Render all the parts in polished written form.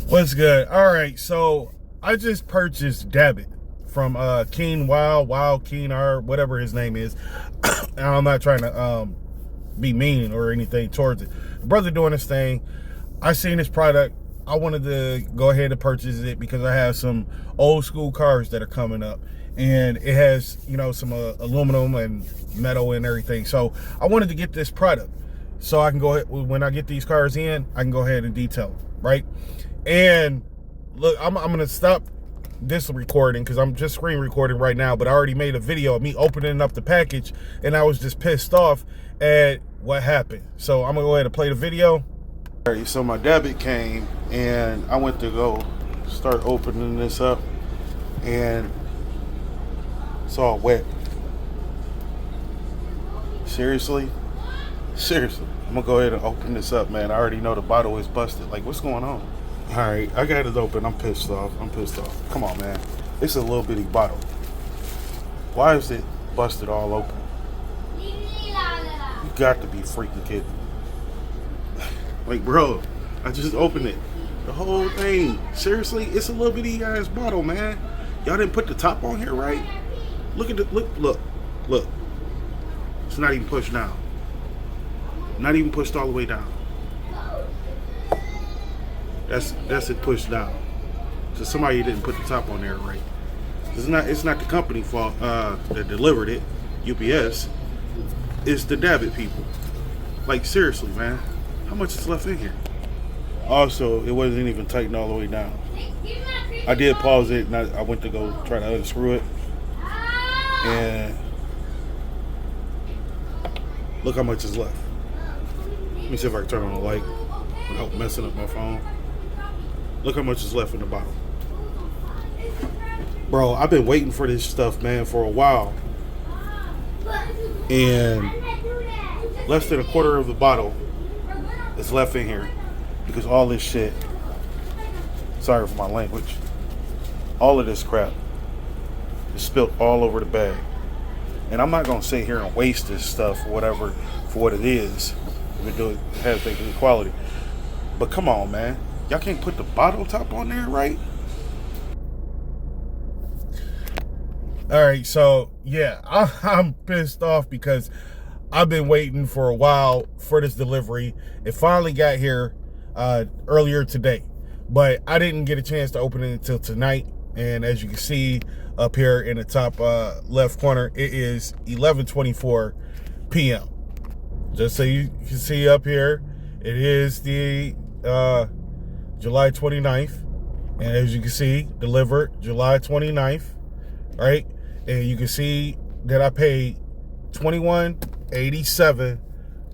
What's good? All right, so I just purchased Dabbit from Keen Wild Keen or whatever his name is. And I'm not trying to be mean or anything towards it. The brother doing this thing. I seen this product. I wanted to go ahead and purchase it because I have some old school cars that are coming up, and it has, you know, some aluminum and metal and everything. So I wanted to get this product so I can go ahead, when I get these cars in, I can go ahead and detail them, right? And look, I'm gonna stop this recording because I'm just screen recording right now, but I already made a video of me opening up the package, and I was just pissed off at what happened. So I'm gonna go ahead and play the video. All right, so my Dabbit came, and I went to go start opening this up, and it's all wet. Seriously? Seriously. I'm gonna go ahead and open this up, man. I already know the bottle is busted. Like, what's going on? All right, I got it open. I'm pissed off. Come on, man. It's a little bitty bottle. Why is it busted all open? You got to be freaking kidding. Like, bro, I just opened it. The whole thing. Seriously, it's a little bitty ass bottle, man. Y'all didn't put the top on here, right? Look at it. Look. It's not even pushed down. Not even pushed all the way down. That's it pushed down. So somebody didn't put the top on there right. It's not the company fault that delivered it, UPS. It's the Dabbit people. Like, seriously, man. How much is left in here? Also, it wasn't even tightened all the way down. I did pause it, and I went to go try to unscrew it. And look how much is left. Let me see if I can turn on the light without messing up my phone. Look how much is left in the bottle. Bro, I've been waiting for this stuff, man, for a while. And less than a quarter of the bottle is left in here because all this shit, sorry for my language, all of this crap is spilled all over the bag. And I'm not going to sit here and waste this stuff or whatever for what it is. We do it, have things in quality. But come on, man. Y'all can't put the bottle top on there, right? All right, so yeah, I'm pissed off because I've been waiting for a while for this delivery. It finally got here earlier today, but I didn't get a chance to open it until tonight. And as you can see up here in the top left corner, it is 11:24 p.m. Just so you can see up here, it is the July 29th. And as you can see, delivered July 29th, right? And you can see that I paid $21.87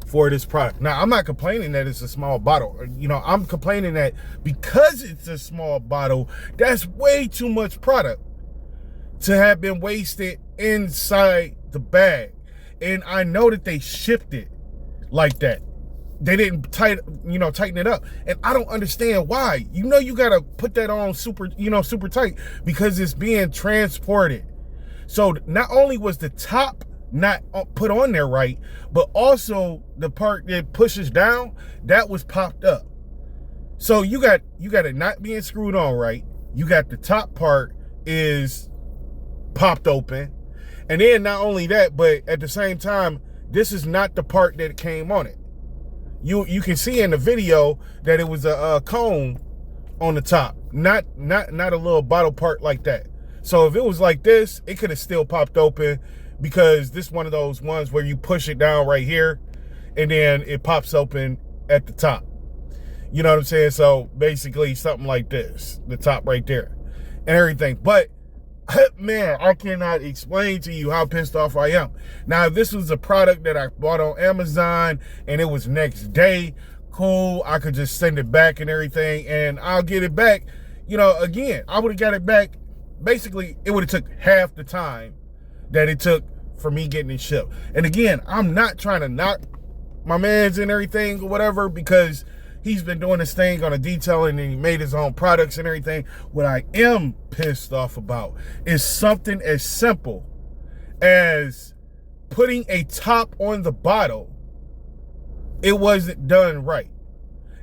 for this product. Now, I'm not complaining that it's a small bottle. You know, I'm complaining that because it's a small bottle, that's way too much product to have been wasted inside the bag. And I know that they shipped it like that. They didn't tighten it up. And I don't understand why. You know, you got to put that on super tight because it's being transported. So not only was the top not put on there right, but also the part that pushes down, that was popped up. So you got it not being screwed on right. You got the top part is popped open. And then not only that, but at the same time, this is not the part that came on it. You can see in the video that it was a cone on the top, not a little bottle part like that. So if it was like this, it could have still popped open because this is one of those ones where you push it down right here and then it pops open at the top. You know what I'm saying? So basically something like this, the top right there and everything. But man, I cannot explain to you how pissed off I am. Now, if this was a product that I bought on Amazon and it was next day, cool, I could just send it back and everything and I'll get it back. You know, again, I would have got it back. Basically, it would have took half the time that it took for me getting it shipped. And again, I'm not trying to knock my man's and everything or whatever because he's been doing this thing on a detailing and he made his own products and everything. What I am pissed off about is something as simple as putting a top on the bottle. It wasn't done right.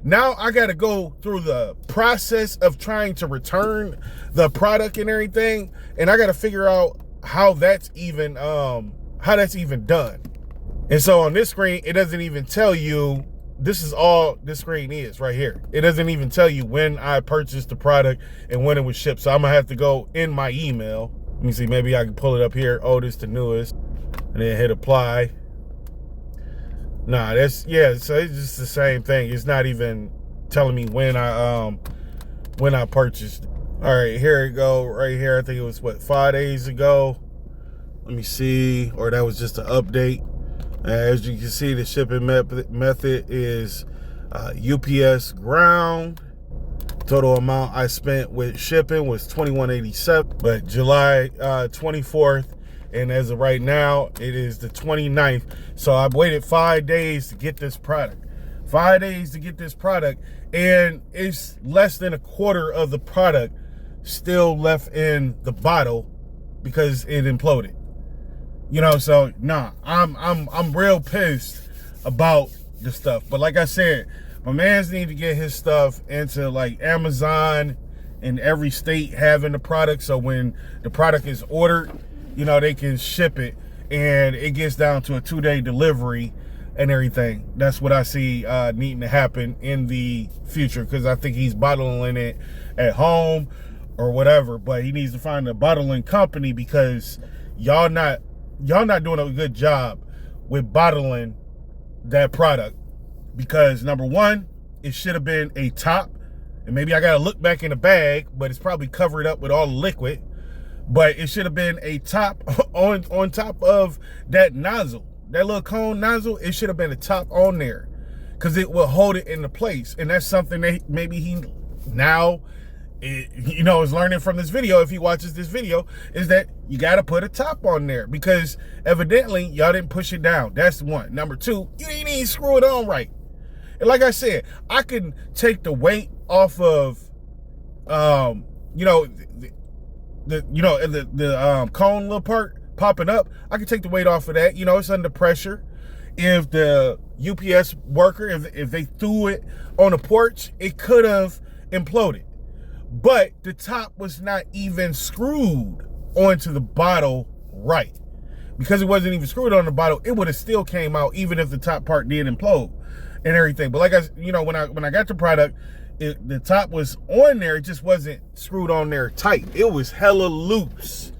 Now I got to go through the process of trying to return the product and everything, and I got to figure out how that's even done. And so on this screen, it doesn't even tell you. This is all this screen is right here. It doesn't even tell you when I purchased the product and when it was shipped. So I'm gonna have to go in my email. Let me see, maybe I can pull it up here. Oldest to newest, and then hit apply. Nah, that's, yeah, so it's just the same thing. It's not even telling me when I purchased. All right, here we go, right here. I think it was, what, 5 days ago? Let me see, or that was just an update. As you can see, the shipping method is UPS ground. Total amount I spent with shipping was $21.87, but July 24th, and as of right now, it is the 29th. So I've waited 5 days to get this product. 5 days to get this product, and it's less than a quarter of the product still left in the bottle because it imploded. You know, so nah, I'm real pissed about the stuff. But like I said, my mans need to get his stuff into like Amazon and every state having the product. So when the product is ordered, you know, they can ship it and it gets down to a 2-day delivery and everything. That's what I see needing to happen in the future, because I think he's bottling it at home or whatever, but he needs to find a bottling company, because y'all not doing a good job with bottling that product. Because number one, it should have been a top, and maybe I gotta look back in the bag, but it's probably covered up with all the liquid. But it should have been a top on top of that nozzle, that little cone nozzle. It should have been a top on there, because it will hold it into place. And that's something that maybe he now, you know, is learning from this video. If he watches this video, is that you got to put a top on there, because evidently y'all didn't push it down. That's one. Number two, you didn't even screw it on right. And like I said, I can take the weight off of, you know, the cone little part popping up. I can take the weight off of that. You know, it's under pressure. If the UPS worker, if they threw it on the porch, it could have imploded. But the top was not even screwed onto the bottle right. Because it wasn't even screwed on the bottle, it would have still came out even if the top part did implode and everything. But like when I got the product, the top was on there, it just wasn't screwed on there tight. It was hella loose.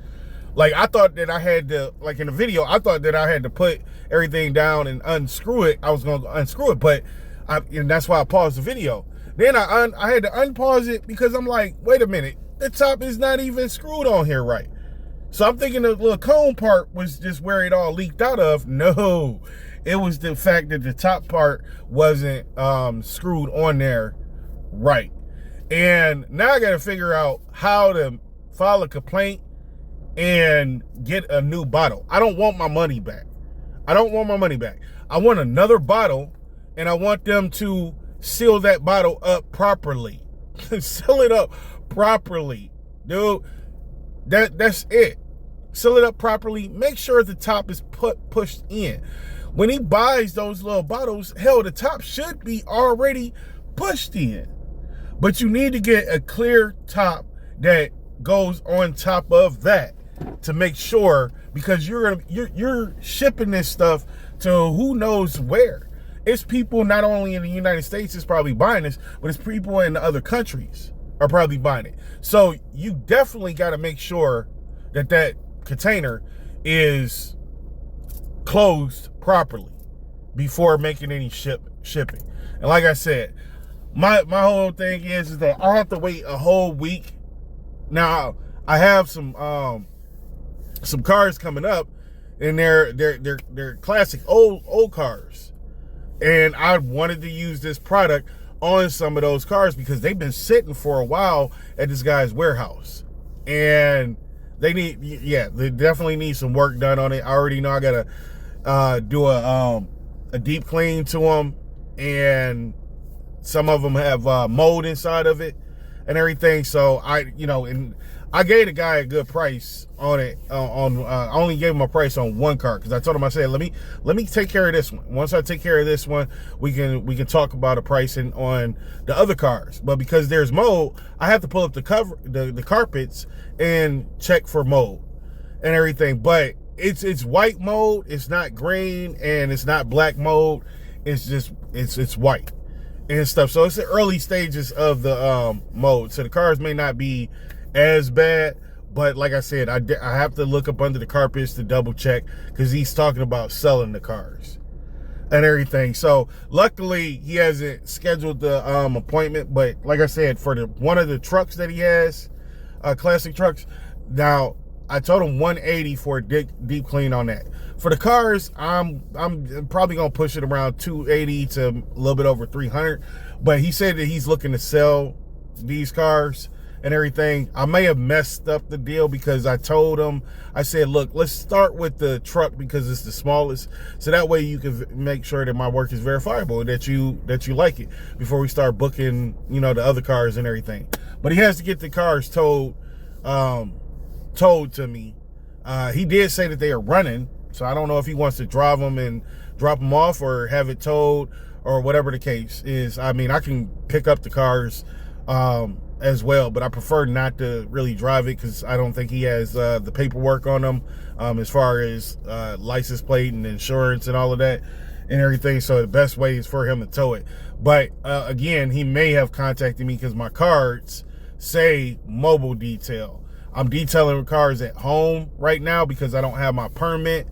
Like, I thought that I had to, like in the video, I thought that I had to put everything down and unscrew it. I was going to unscrew it, but and that's why I paused the video. Then I had to unpause it, because I'm like, wait a minute, the top is not even screwed on here right. So I'm thinking the little cone part was just where it all leaked out of. No, it was the fact that the top part wasn't screwed on there right. And now I got to figure out how to file a complaint and get a new bottle. I don't want my money back. I don't want my money back. I want another bottle, and I want them to seal that bottle up properly. Seal it up properly, dude. That's it. Seal it up properly. Make sure the top is pushed in. When he buys those little bottles, hell, the top should be already pushed in. But you need to get a clear top that goes on top of that to make sure, because you're shipping this stuff to who knows where. It's people not only in the United States is probably buying this, but it's people in the other countries are probably buying it. So you definitely got to make sure that that container is closed properly before making any shipping. And like I said, my whole thing is that I have to wait a whole week. Now I have some cars coming up, and they're classic old cars. And I wanted to use this product on some of those cars because they've been sitting for a while at this guy's warehouse. And they definitely need some work done on it. I already know I gotta do a deep clean to them, and some of them have mold inside of it and everything. So and I gave the guy a good price on it. I only gave him a price on one car because I told him, I said, let me take care of this one. Once I take care of this one, we can talk about a pricing on the other cars. But because there's mold, I have to pull up the carpets and check for mold and everything. But it's white mold. It's not green and it's not black mold. It's just it's white and stuff. So it's the early stages of the mold. So the cars may not be as bad, but like I said, I have to look up under the carpets to double check because he's talking about selling the cars and everything. So luckily he hasn't scheduled the appointment, but like I said, for one of the trucks that he has, classic trucks, now I told him 180 for a deep clean on that. For the cars, I'm probably gonna push it around 280 to a little bit over 300, but he said that he's looking to sell these cars and everything. I may have messed up the deal because I told him, I said, look, let's start with the truck because it's the smallest. So that way you can make sure that my work is verifiable, that you like it before we start booking, the other cars and everything. But he has to get the cars towed to me. He did say that they are running. So I don't know if he wants to drive them and drop them off or have it towed or whatever the case is. I mean, I can pick up the cars, as well, but I prefer not to really drive it because I don't think he has the paperwork on them as far as license plate and insurance and all of that and everything. So the best way is for him to tow it. But again, he may have contacted me because my cards say mobile detail. I'm detailing cars at home right now because I don't have my permit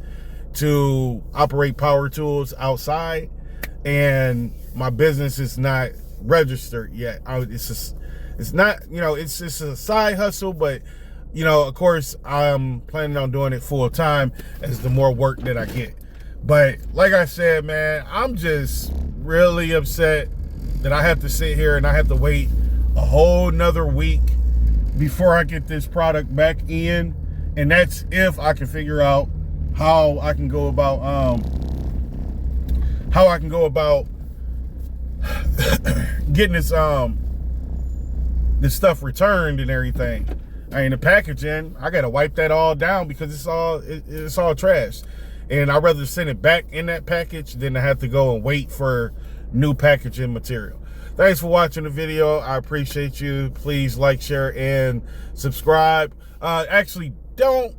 to operate power tools outside, and my business is not registered yet. It's not, it's just a side hustle, but, of course, I'm planning on doing it full time as the more work that I get. But like I said, man, I'm just really upset that I have to sit here and I have to wait a whole nother week before I get this product back in. And that's if I can figure out how I can go about, getting this stuff returned and everything. The packaging, I gotta wipe that all down because it's all trash. And I'd rather send it back in that package than to have to go and wait for new packaging material. Thanks for watching the video. I appreciate you. Please like, share, and subscribe. Actually, don't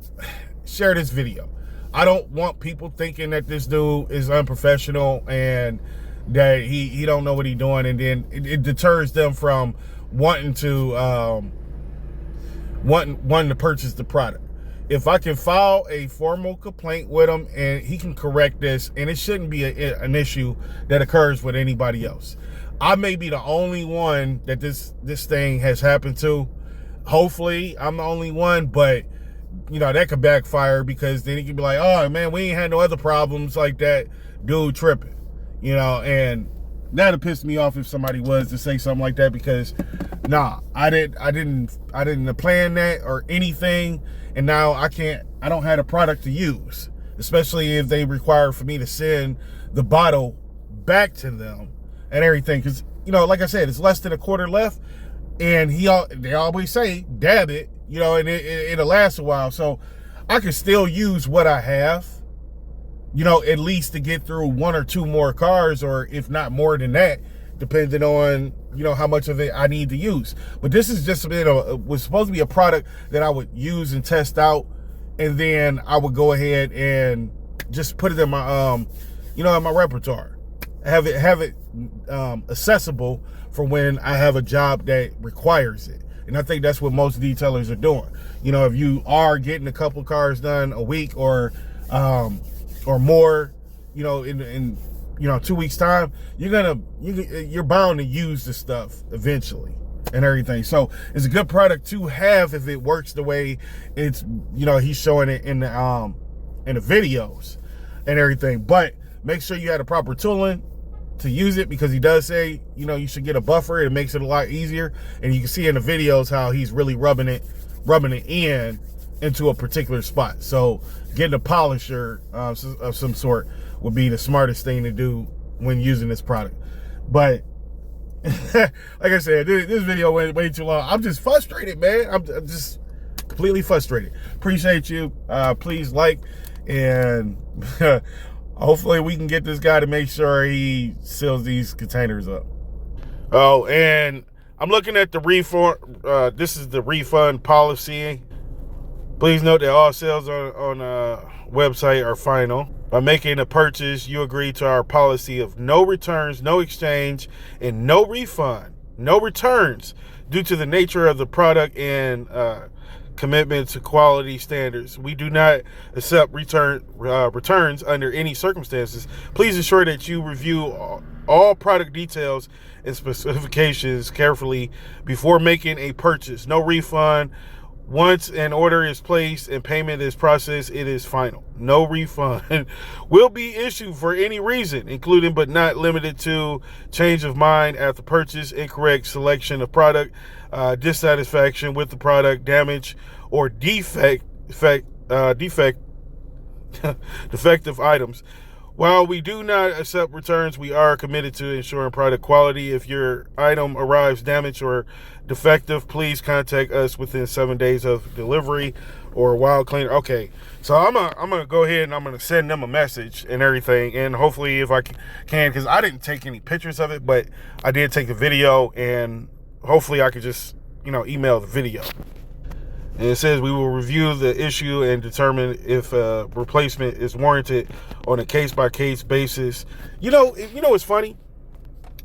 share this video. I don't want people thinking that this dude is unprofessional and that he don't know what he's doing, and then it deters them from wanting to purchase the product. If I can file a formal complaint with him and he can correct this, and it shouldn't be an issue that occurs with anybody else. I may be the only one that this thing has happened to. Hopefully I'm the only one, but that could backfire because then he can be like, oh man, we ain't had no other problems like that. Dude tripping, and that'd piss me off if somebody was to say something like that, because I didn't plan that or anything, and now I don't have a product to use, especially if they require for me to send the bottle back to them and everything, because like I said, it's less than a quarter left, and they always say dab it, and it'll last a while, so I can still use what I have, at least to get through one or two more cars, or if not more than that, depending on, how much of it I need to use. But this is just was supposed to be a product that I would use and test out, and then I would go ahead and just put it in my, in my repertoire. Have it accessible for when I have a job that requires it. And I think that's what most detailers are doing. If you are getting a couple cars done a week or more, in 2 weeks time, you're bound to use the stuff eventually and everything. So it's a good product to have if it works the way it's, he's showing it in the videos and everything. But make sure you have the proper tooling to use it, because he does say, you should get a buffer. It makes it a lot easier. And you can see in the videos how he's really rubbing it into a particular spot. So getting a polisher of some sort would be the smartest thing to do when using this product. But like I said, this video went way too long. I'm just frustrated, man. I'm just completely frustrated. Appreciate you. Please like, and hopefully we can get this guy to make sure he seals these containers up. Oh, and I'm looking at the refund. This is the refund policy. Please note that all sales on website are final. By making a purchase, you agree to our policy of no returns, no exchange, and no refund, no returns due to the nature of the product and commitment to quality standards. We do not accept returns under any circumstances. Please ensure that you review all product details and specifications carefully before making a purchase. No refund. Once an order is placed and payment is processed, it is final. No refund will be issued for any reason, including but not limited to change of mind after purchase, incorrect selection of product, dissatisfaction with the product, damage or defective items. While we do not accept returns, we are committed to ensuring product quality. If your item arrives damaged or defective, please contact us within 7 days of delivery or Wild Cleaner. Okay, so I'm gonna go ahead and I'm gonna send them a message and everything, and hopefully if I can, because I didn't take any pictures of it, but I did take a video, and hopefully I could just email the video. And it says we will review the issue and determine if a replacement is warranted on a case-by-case basis. What's funny?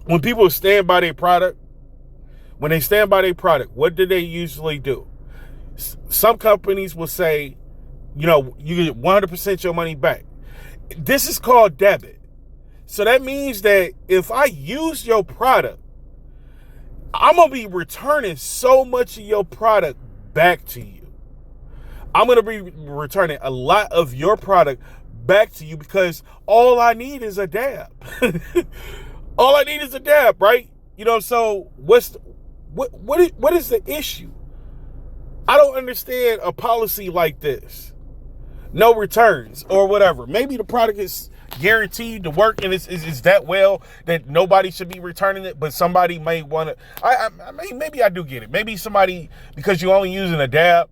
When people stand by their product, what do they usually do? Some companies will say, you get 100% your money back. This is called debit. So that means that if I use your product, I'm going to be returning so much of your product back to you. I'm going to be returning a lot of your product back to you because all I need is a dab. All I need is a dab, right? So what is the issue? I don't understand a policy like this. No returns or whatever. Maybe the product is guaranteed to work and it's that well that nobody should be returning it, but somebody may want to. Maybe I do get it. Maybe somebody, because you're only using a dab,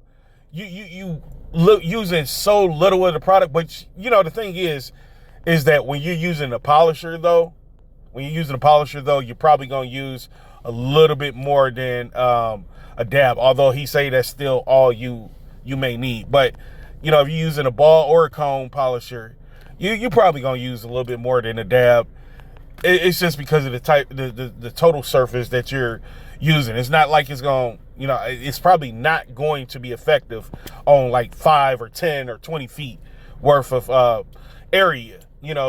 you using so little of the product. But the thing is that when you're using a polisher though, you're probably gonna use a little bit more than a dab. Although he say that's still all you may need, but if you're using a ball or a cone polisher, you're probably gonna use a little bit more than a dab. It's just because of the type, the total surface that you're using. It's not like it's going, it's probably not going to be effective on like 5 or 10 or 20 feet worth of area.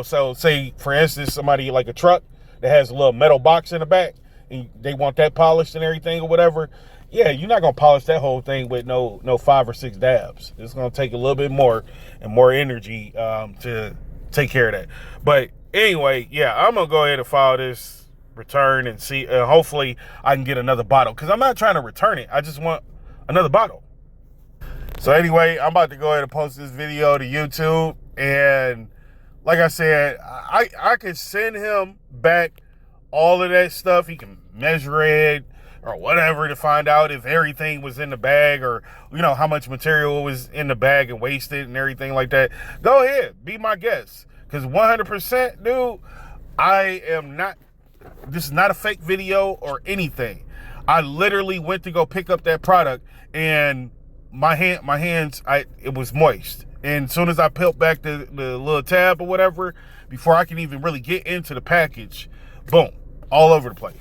So say for instance, somebody like a truck that has a little metal box in the back and they want that polished and everything or whatever. Yeah, you're not going to polish that whole thing with no 5 or 6 dabs. It's going to take a little bit more and more energy to take care of that. But anyway, yeah, I'm going to go ahead and file this return and see. Hopefully I can get another bottle because I'm not trying to return it. I just want another bottle. So anyway, I'm about to go ahead and post this video to YouTube. And like I said, I can send him back all of that stuff. He can measure it or whatever to find out if everything was in the bag or, how much material was in the bag and wasted and everything like that. Go ahead, be my guest. Because 100%, dude, this is not a fake video or anything. I literally went to go pick up that product and my hands, it was moist. And as soon as I peeled back the little tab or whatever, before I can even really get into the package, boom, all over the place.